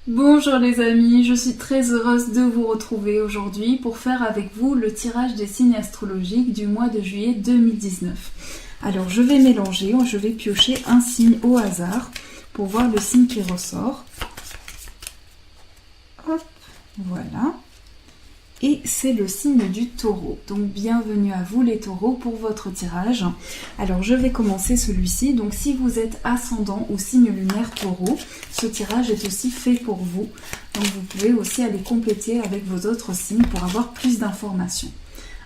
Bonjour les amis, je suis très heureuse de vous retrouver aujourd'hui pour faire avec vous le tirage des signes astrologiques du mois de juillet 2019. Alors je vais mélanger, je vais piocher un signe au hasard pour voir le signe qui ressort. Hop, voilà. Et c'est le signe du taureau. Donc bienvenue à vous les taureaux pour votre tirage. Alors je vais commencer celui-ci. Donc si vous êtes ascendant ou signe lunaire taureau, ce tirage est aussi fait pour vous. Donc vous pouvez aussi aller compléter avec vos autres signes pour avoir plus d'informations.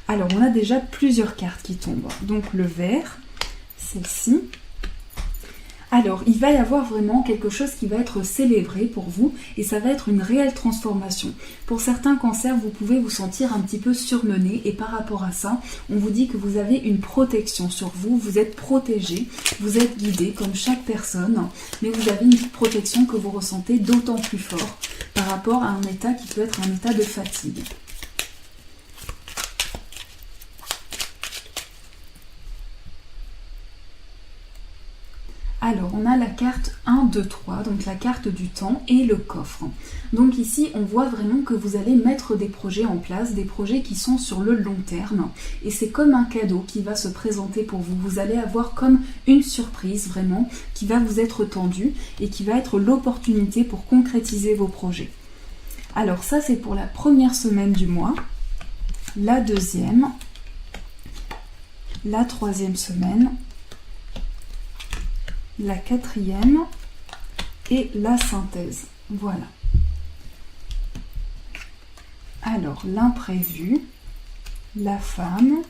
Alors on a déjà plusieurs cartes qui tombent. Donc le vert, celle-ci. Alors, il va y avoir vraiment quelque chose qui va être célébré pour vous et ça va être une réelle transformation. Pour certains cancers, vous pouvez vous sentir un petit peu surmené et par rapport à ça, on vous dit que vous avez une protection sur vous, vous êtes protégé, vous êtes guidé comme chaque personne, mais vous avez une protection que vous ressentez d'autant plus fort par rapport à un état qui peut être un état de fatigue. Alors, on a la carte 1, 2, 3, donc la carte du temps et le coffre. Donc ici, on voit vraiment que vous allez mettre des projets en place, des projets qui sont sur le long terme. Et c'est comme un cadeau qui va se présenter pour vous. Vous allez avoir comme une surprise vraiment qui va vous être tendue et qui va être l'opportunité pour concrétiser vos projets. Alors ça, c'est pour la première semaine du mois, la deuxième, la troisième semaine, la quatrième et la synthèse. Voilà. Alors, l'imprévu, la femme.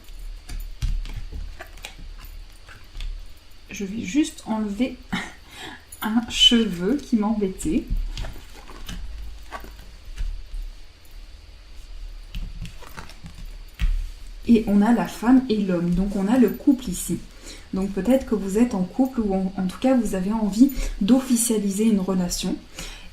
Je vais juste enlever un cheveu qui m'embêtait. Et on a la femme et l'homme. Donc, on a le couple ici. Donc peut-être que vous êtes en couple ou en tout cas vous avez envie d'officialiser une relation.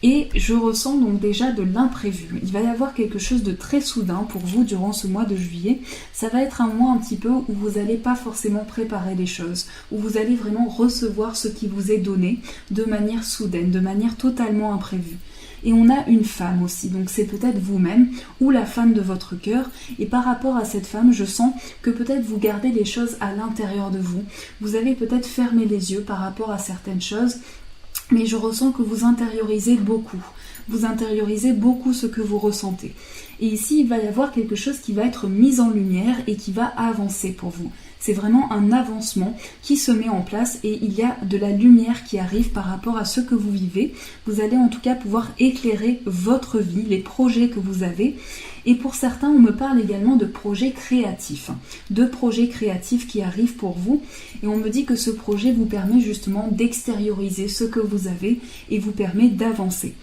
Et je ressens donc déjà de l'imprévu. Il va y avoir quelque chose de très soudain pour vous durant ce mois de juillet. Ça va être un mois un petit peu où vous n'allez pas forcément préparer les choses, où vous allez vraiment recevoir ce qui vous est donné de manière soudaine, de manière totalement imprévue. Et on a une femme aussi, donc c'est peut-être vous-même ou la femme de votre cœur. Et par rapport à cette femme, je sens que peut-être vous gardez les choses à l'intérieur de vous. Vous avez peut-être fermé les yeux par rapport à certaines choses, mais je ressens que vous intériorisez beaucoup. Vous intériorisez beaucoup ce que vous ressentez. Et ici, il va y avoir quelque chose qui va être mis en lumière et qui va avancer pour vous. C'est vraiment un avancement qui se met en place et il y a de la lumière qui arrive par rapport à ce que vous vivez. Vous allez en tout cas pouvoir éclairer votre vie, les projets que vous avez. Et pour certains, on me parle également de projets créatifs. De projets créatifs qui arrivent pour vous. Et on me dit que ce projet vous permet justement d'extérioriser ce que vous avez et vous permet d'avancer.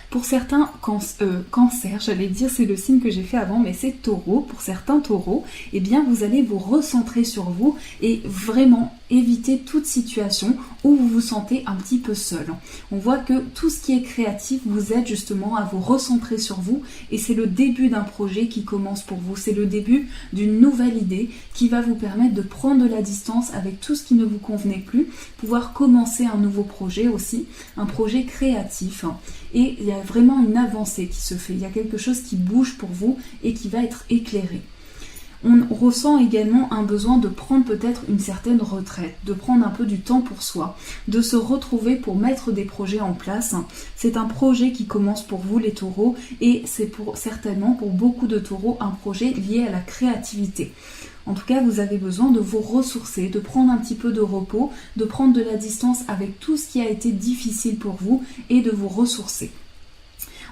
Pour certains cancers, j'allais dire, c'est le signe que j'ai fait avant, mais c'est taureau. Pour certains taureaux, eh bien vous allez vous recentrer sur vous et vraiment éviter toute situation où vous vous sentez un petit peu seul. On voit que tout ce qui est créatif vous aide justement à vous recentrer sur vous et c'est le début d'un projet qui commence pour vous. C'est le début d'une nouvelle idée qui va vous permettre de prendre de la distance avec tout ce qui ne vous convenait plus, pouvoir commencer un nouveau projet aussi, un projet créatif. Et il y a vraiment une avancée qui se fait. Il y a quelque chose qui bouge pour vous et qui va être éclairé. On ressent également un besoin de prendre peut-être une certaine retraite, de prendre un peu du temps pour soi, de se retrouver pour mettre des projets en place. C'est un projet qui commence pour vous les taureaux et c'est certainement pour beaucoup de taureaux un projet lié à la créativité. En tout cas, vous avez besoin de vous ressourcer, de prendre un petit peu de repos, de prendre de la distance avec tout ce qui a été difficile pour vous et de vous ressourcer.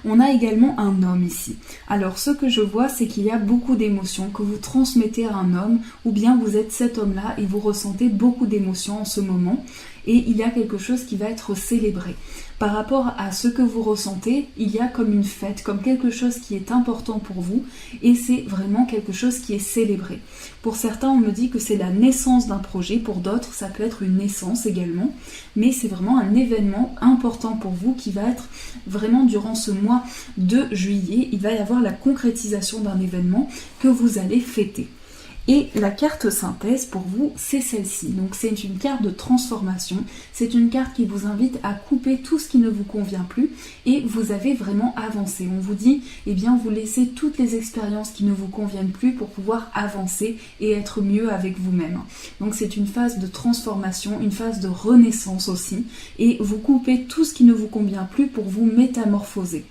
On a également un homme ici. Alors ce que je vois, c'est qu'il y a beaucoup d'émotions que vous transmettez à un homme ou bien vous êtes cet homme-là et vous ressentez beaucoup d'émotions en ce moment et il y a quelque chose qui va être célébré. Par rapport à ce que vous ressentez, il y a comme une fête, comme quelque chose qui est important pour vous et c'est vraiment quelque chose qui est célébré. Pour certains, on me dit que c'est la naissance d'un projet, pour d'autres, ça peut être une naissance également, mais c'est vraiment un événement important pour vous qui va être vraiment durant ce mois de juillet, il va y avoir la concrétisation d'un événement que vous allez fêter. Et la carte synthèse pour vous, c'est celle-ci. Donc c'est une carte de transformation, c'est une carte qui vous invite à couper tout ce qui ne vous convient plus et vous avez vraiment avancé. On vous dit, eh bien vous laissez toutes les expériences qui ne vous conviennent plus pour pouvoir avancer et être mieux avec vous-même. Donc c'est une phase de transformation, une phase de renaissance aussi et vous coupez tout ce qui ne vous convient plus pour vous métamorphoser.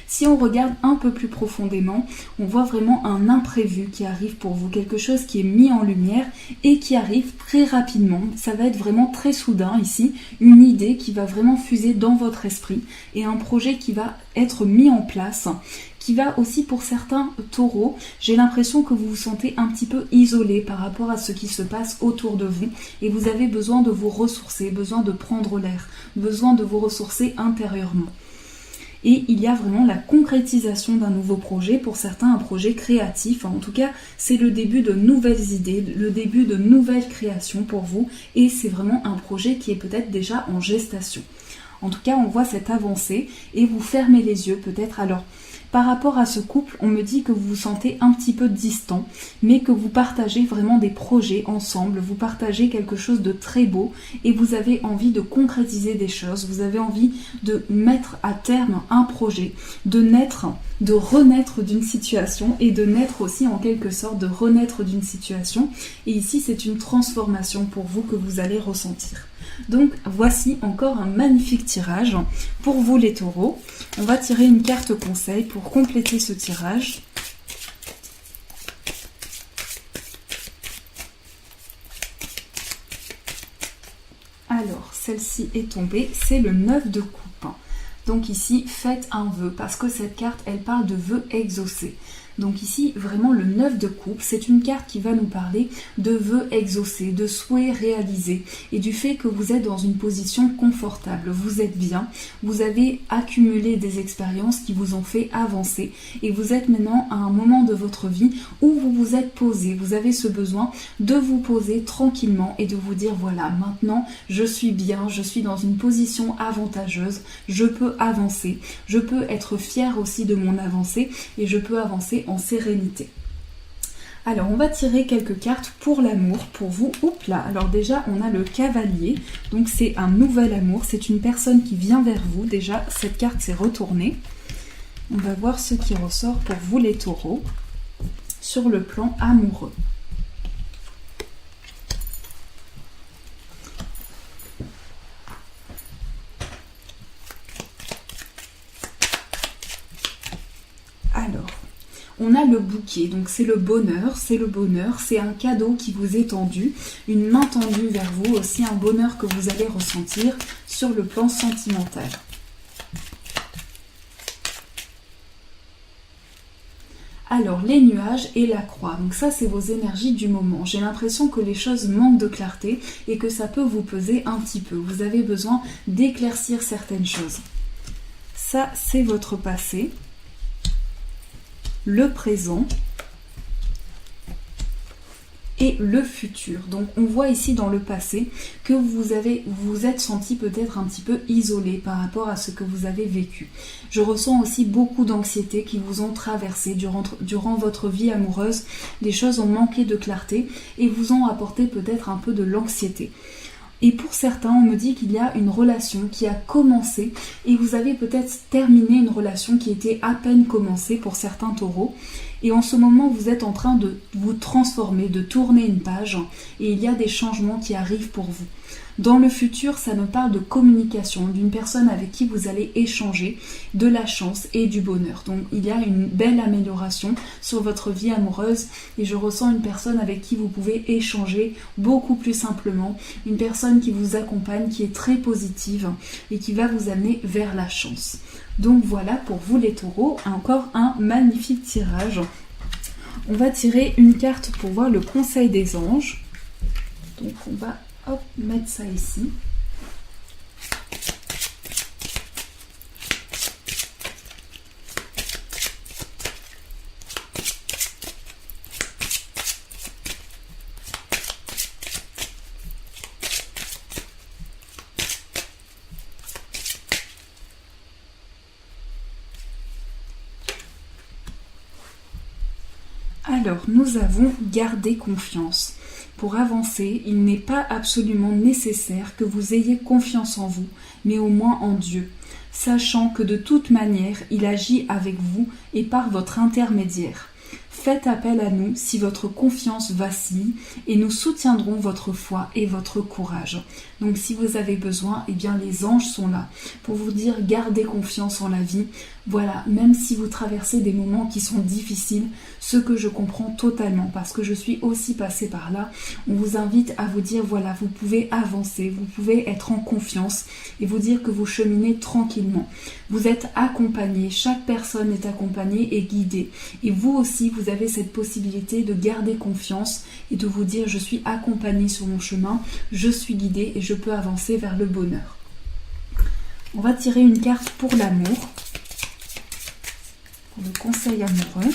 Si on regarde un peu plus profondément, on voit vraiment un imprévu qui arrive pour vous, quelque chose qui est mis en lumière et qui arrive très rapidement. Ça va être vraiment très soudain ici, une idée qui va vraiment fuser dans votre esprit et un projet qui va être mis en place, qui va aussi pour certains taureaux, j'ai l'impression que vous vous sentez un petit peu isolé par rapport à ce qui se passe autour de vous et vous avez besoin de vous ressourcer, besoin de prendre l'air, besoin de vous ressourcer intérieurement. Et il y a vraiment la concrétisation d'un nouveau projet, pour certains un projet créatif, en tout cas c'est le début de nouvelles idées, le début de nouvelles créations pour vous et c'est vraiment un projet qui est peut-être déjà en gestation. En tout cas on voit cette avancée et vous fermez les yeux peut-être alors. Par rapport à ce couple, on me dit que vous vous sentez un petit peu distant, mais que vous partagez vraiment des projets ensemble, vous partagez quelque chose de très beau et vous avez envie de concrétiser des choses, vous avez envie de mettre à terme un projet, de renaître d'une situation et de naître aussi en quelque sorte, de renaître d'une situation. Et ici, c'est une transformation pour vous que vous allez ressentir. Donc voici encore un magnifique tirage pour vous les taureaux. On va tirer une carte conseil pour compléter ce tirage. Alors, celle-ci est tombée, c'est le 9 de coupe. Donc ici, faites un vœu, parce que cette carte, elle parle de vœux exaucés. Donc ici, vraiment le 9 de coupe, c'est une carte qui va nous parler de vœux exaucés, de souhaits réalisés et du fait que vous êtes dans une position confortable, vous êtes bien, vous avez accumulé des expériences qui vous ont fait avancer et vous êtes maintenant à un moment de votre vie où vous vous êtes posé, vous avez ce besoin de vous poser tranquillement et de vous dire voilà, maintenant je suis bien, je suis dans une position avantageuse, je peux avancer, je peux être fière aussi de mon avancée et je peux avancer en sérénité. Alors on va tirer quelques cartes pour l'amour, pour vous. Oups là, alors déjà on a le cavalier, donc c'est un nouvel amour, c'est une personne qui vient vers vous. Déjà cette carte s'est retournée. On va voir ce qui ressort pour vous les taureaux sur le plan amoureux. Alors, on a le bouquet, donc c'est le bonheur, c'est un cadeau qui vous est tendu, une main tendue vers vous, aussi un bonheur que vous allez ressentir sur le plan sentimental. Alors, les nuages et la croix, donc ça c'est vos énergies du moment. J'ai l'impression que les choses manquent de clarté et que ça peut vous peser un petit peu. Vous avez besoin d'éclaircir certaines choses. Ça c'est votre passé. Le présent et le futur. Donc on voit ici dans le passé que vous êtes senti peut-être un petit peu isolé par rapport à ce que vous avez vécu. Je ressens aussi beaucoup d'anxiété qui vous ont traversé durant votre vie amoureuse. Les choses ont manqué de clarté et vous ont apporté peut-être un peu de l'anxiété. Et pour certains, on me dit qu'il y a une relation qui a commencé et vous avez peut-être terminé une relation qui était à peine commencée pour certains taureaux. Et en ce moment, vous êtes en train de vous transformer, de tourner une page et il y a des changements qui arrivent pour vous. Dans le futur, ça nous parle de communication, d'une personne avec qui vous allez échanger, de la chance et du bonheur. Donc il y a une belle amélioration sur votre vie amoureuse et je ressens une personne avec qui vous pouvez échanger beaucoup plus simplement, une personne qui vous accompagne, qui est très positive et qui va vous amener vers la chance. Donc voilà pour vous les taureaux, encore un magnifique tirage. On va tirer une carte pour voir le conseil des anges. Donc on va mettre ça ici. Alors, nous avons gardé confiance. Pour avancer, il n'est pas absolument nécessaire que vous ayez confiance en vous, mais au moins en Dieu, sachant que de toute manière, il agit avec vous et par votre intermédiaire. Faites appel à nous si votre confiance vacille et nous soutiendrons votre foi et votre courage. Donc si vous avez besoin, eh bien les anges sont là pour vous dire gardez confiance en la vie. Voilà, même si vous traversez des moments qui sont difficiles, ce que je comprends totalement parce que je suis aussi passée par là, on vous invite à vous dire voilà, vous pouvez avancer, vous pouvez être en confiance et vous dire que vous cheminez tranquillement. Vous êtes accompagné, chaque personne est accompagnée et guidée. Et vous aussi, vous avez cette possibilité de garder confiance et de vous dire je suis accompagné sur mon chemin, je suis guidée et je peux avancer vers le bonheur. On va tirer une carte pour l'amour, pour le conseil amoureux.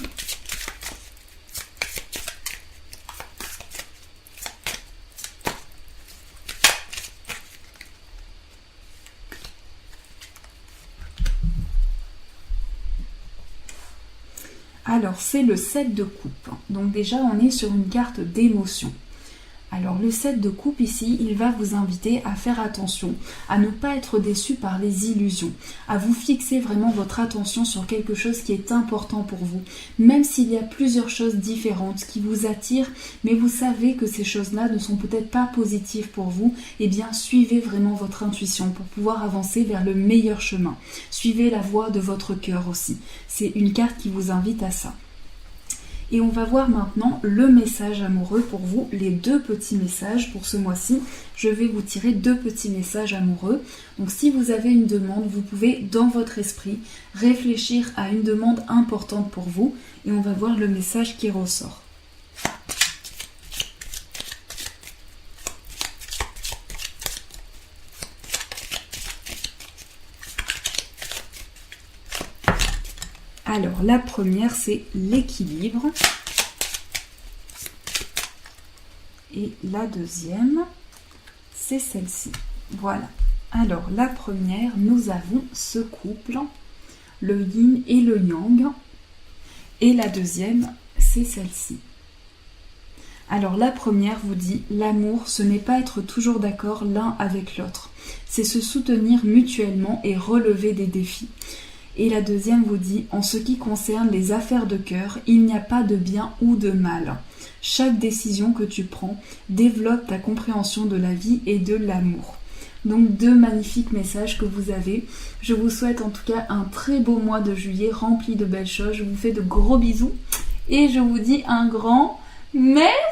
Alors, c'est le 7 de coupe. Donc déjà, on est sur une carte d'émotion. Alors, le 7 de coupe ici, il va vous inviter à faire attention, à ne pas être déçu par les illusions, à vous fixer vraiment votre attention sur quelque chose qui est important pour vous. Même s'il y a plusieurs choses différentes qui vous attirent, mais vous savez que ces choses-là ne sont peut-être pas positives pour vous, eh bien, suivez vraiment votre intuition pour pouvoir avancer vers le meilleur chemin. Suivez la voie de votre cœur aussi. C'est une carte qui vous invite à ça. Et on va voir maintenant le message amoureux pour vous, les 2 petits messages pour ce mois-ci. Je vais vous tirer 2 petits messages amoureux. Donc si vous avez une demande, vous pouvez dans votre esprit réfléchir à une demande importante pour vous et on va voir le message qui ressort. Alors, la première, c'est l'équilibre. Et la deuxième, c'est celle-ci. Voilà. Alors, la première, nous avons ce couple, le yin et le yang. Et la deuxième, c'est celle-ci. Alors, la première vous dit, l'amour, ce n'est pas être toujours d'accord l'un avec l'autre. C'est se soutenir mutuellement et relever des défis. Et la deuxième vous dit, en ce qui concerne les affaires de cœur, il n'y a pas de bien ou de mal. Chaque décision que tu prends développe ta compréhension de la vie et de l'amour. Donc 2 magnifiques messages que vous avez. Je vous souhaite en tout cas un très beau mois de juillet rempli de belles choses. Je vous fais de gros bisous et je vous dis un grand merci.